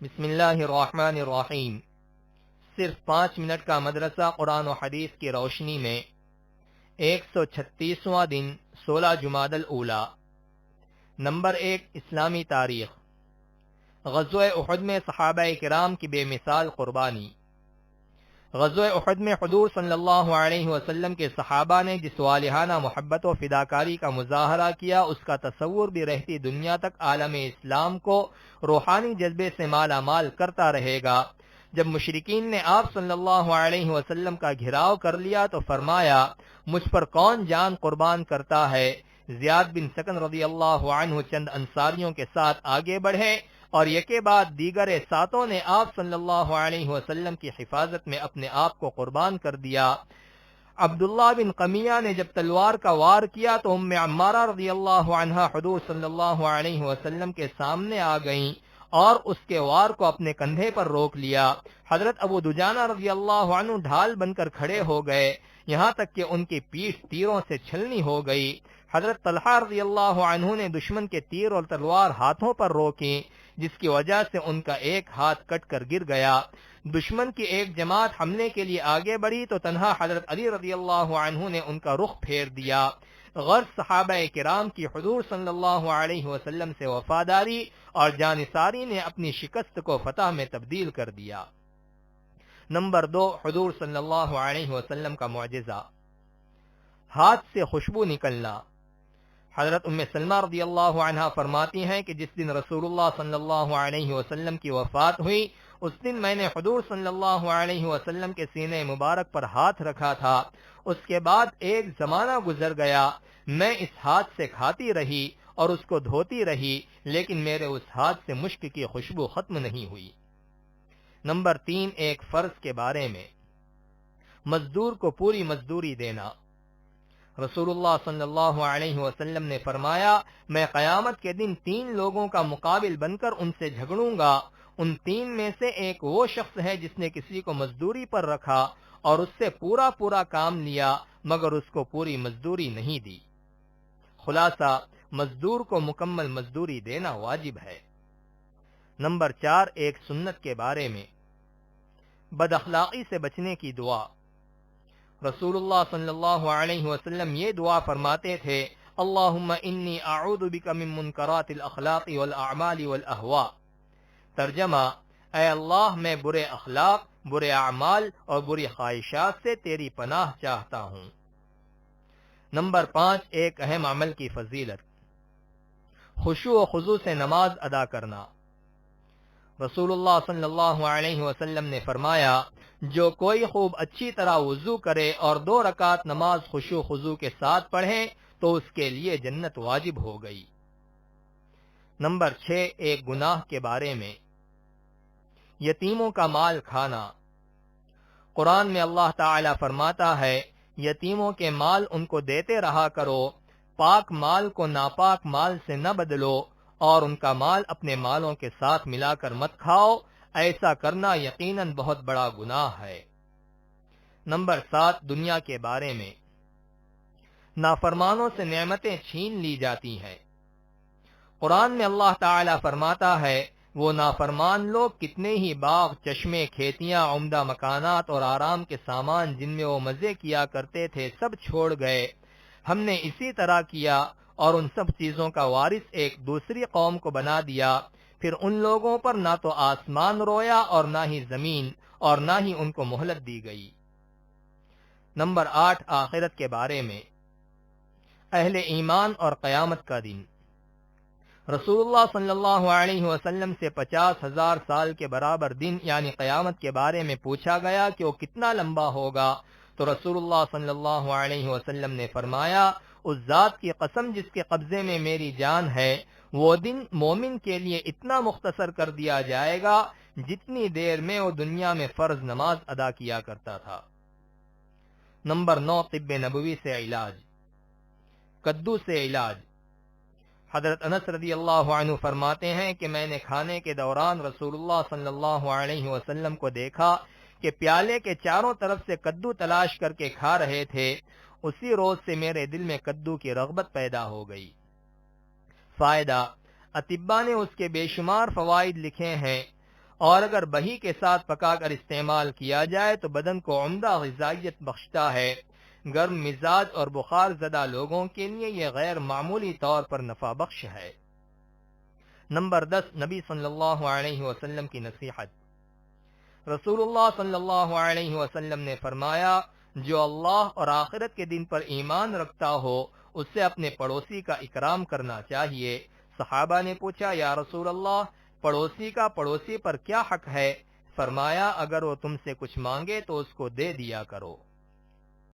بسم اللہ الرحمن الرحیم۔ صرف 5 منٹ کا مدرسہ قرآن و حدیث کی روشنی میں 136واں دن 16 جمادی الاولیٰ۔ نمبر 1، اسلامی تاریخ۔ غزوہ احد میں صحابہ کرام کی بے مثال قربانی۔ غزوہ احد میں حضور صلی اللہ علیہ وسلم کے صحابہ نے جس والہانہ محبت و فداکاری کا مظاہرہ کیا، اس کا تصور بھی رہتی دنیا تک عالم اسلام کو روحانی جذبے سے مالا مال کرتا رہے گا۔ جب مشرکین نے آپ صلی اللہ علیہ وسلم کا گھیراؤ کر لیا تو فرمایا، مجھ پر کون جان قربان کرتا ہے؟ زیاد بن سکن رضی اللہ عنہ چند انصاریوں کے ساتھ آگے بڑھے اور یکے بعد دیگر ساتوں نے آپ صلی اللہ علیہ وسلم کی حفاظت میں اپنے آپ کو قربان کر دیا۔ عبداللہ بن قمیہ نے جب تلوار کا وار کیا تو ام عمارہ رضی اللہ عنہا حضور صلی اللہ علیہ وسلم کے سامنے آ گئیں اور اس کے وار کو اپنے کندھے پر روک لیا۔ حضرت ابو دجانہ رضی اللہ عنہ ڈھال بن کر کھڑے ہو گئے، یہاں تک کہ ان کی پیٹھ تیروں سے چھلنی ہو گئی۔ حضرت طلحہ رضی اللہ عنہ نے دشمن کے تیر اور تلوار ہاتھوں پر روکی، جس کی وجہ سے ان کا ایک ہاتھ کٹ کر گر گیا۔ دشمن کی ایک جماعت حملے کے لیے آگے بڑھی تو تنہا حضرت علی رضی اللہ عنہ نے ان کا رخ پھیر دیا۔ غرض صحابہ کرام کی حضور صلی اللہ علیہ وسلم سے وفاداری اور جانثاری نے اپنی شکست کو فتح میں تبدیل کر دیا۔ نمبر 2، حضور صلی اللہ علیہ وسلم کا معجزہ، ہاتھ سے خوشبو نکلنا۔ حضرت ام سلمہ رضی اللہ عنہا فرماتی ہیں کہ جس دن رسول اللہ صلی اللہ علیہ وسلم کی وفات ہوئی، اس دن میں نے حضور صلی اللہ علیہ وسلم کے سینے مبارک پر ہاتھ رکھا تھا۔ اس کے بعد ایک زمانہ گزر گیا، میں اس ہاتھ سے کھاتی رہی اور اس کو دھوتی رہی، لیکن میرے اس ہاتھ سے مشک کی خوشبو ختم نہیں ہوئی۔ نمبر 3، ایک فرض کے بارے میں، مزدور کو پوری مزدوری دینا۔ رسول اللہ صلی اللہ علیہ وسلم نے فرمایا، میں قیامت کے دن 3 لوگوں کا مقابل بن کر ان سے جھگڑوں گا۔ ان 3 میں سے ایک وہ شخص ہے جس نے کسی کو مزدوری پر رکھا اور اس سے پورا کام لیا مگر اس کو پوری مزدوری نہیں دی۔ خلاصہ، مزدور کو مکمل مزدوری دینا واجب ہے۔ نمبر 4، ایک سنت کے بارے میں، بد اخلاقی سے بچنے کی دعا۔ رسول اللہ صلی اللہ علیہ وسلم یہ دعا فرماتے تھے، اللہم انی اعوذ بک من منکرات الاخلاق والاعمال والاہواء۔ ترجمہ، اے اللہ میں برے اخلاق، برے اعمال اور بری خواہشات سے تیری پناہ چاہتا ہوں۔ نمبر 5، ایک اہم عمل کی فضیلت، خشوع و خضوع سے نماز ادا کرنا۔ رسول اللہ صلی اللہ علیہ وسلم نے فرمایا، جو کوئی خوب اچھی طرح وضو کرے اور 2 رکعت نماز خشوع خضوع کے ساتھ پڑھے تو اس کے لیے جنت واجب ہو گئی۔ نمبر 6، ایک گناہ کے بارے میں، یتیموں کا مال کھانا۔ قرآن میں اللہ تعالی فرماتا ہے، یتیموں کے مال ان کو دیتے رہا کرو، پاک مال کو ناپاک مال سے نہ بدلو اور ان کا مال اپنے مالوں کے ساتھ ملا کر مت کھاؤ، ایسا کرنا یقیناً بہت بڑا گناہ ہے۔ نمبر 7، دنیا کے بارے میں، نافرمانوں سے نعمتیں چھین لی جاتی ہیں۔ قرآن میں اللہ تعالی فرماتا ہے، وہ نافرمان لوگ کتنے ہی باغ، چشمے، کھیتیاں، عمدہ مکانات اور آرام کے سامان جن میں وہ مزے کیا کرتے تھے سب چھوڑ گئے۔ ہم نے اسی طرح کیا اور ان سب چیزوں کا وارث ایک دوسری قوم کو بنا دیا، پھر ان لوگوں پر نہ تو آسمان رویا اور نہ ہی زمین اور نہ ہی ان کو مہلت دی گئی۔ نمبر 8، آخرت کے بارے میں، اہل ایمان اور قیامت کا دن۔ رسول اللہ صلی اللہ علیہ وسلم سے 50,000 سال کے برابر دن یعنی قیامت کے بارے میں پوچھا گیا کہ وہ کتنا لمبا ہوگا، تو رسول اللہ صلی اللہ علیہ وسلم نے فرمایا، اس ذات کی قسم جس کے قبضے میں میری جان ہے، وہ دن مومن کے لیے اتنا مختصر کر دیا جائے گا جتنی دیر میں وہ دنیا میں فرض نماز ادا کیا کرتا تھا۔ نمبر 9، طب نبوی سے علاج، کدو سے علاج۔ حضرت انس رضی اللہ عنہ فرماتے ہیں کہ میں نے کھانے کے دوران رسول اللہ صلی اللہ علیہ وسلم کو دیکھا کہ پیالے کے چاروں طرف سے کدو تلاش کر کے کھا رہے تھے۔ اسی روز سے میرے دل میں کدو کی رغبت پیدا ہو گئی۔ فائدہ، اطباء نے اس کے بے شمار فوائد لکھے ہیں اور اگر بہی کے ساتھ پکا کر استعمال کیا جائے تو بدن کو عمدہ غذائیت بخشتا ہے۔ گرم مزاج اور بخار زدہ لوگوں کے لیے یہ غیر معمولی طور پر نفع بخش ہے۔ نمبر 10، نبی صلی اللہ علیہ وسلم کی نصیحت۔ رسول اللہ صلی اللہ علیہ وسلم نے فرمایا، جو اللہ اور آخرت کے دن پر ایمان رکھتا ہو اس سے اپنے پڑوسی کا اکرام کرنا چاہیے۔ صحابہ نے پوچھا، یا رسول اللہ، پڑوسی کا پڑوسی پر کیا حق ہے؟ فرمایا، اگر وہ تم سے کچھ مانگے تو اس کو دے دیا کرو۔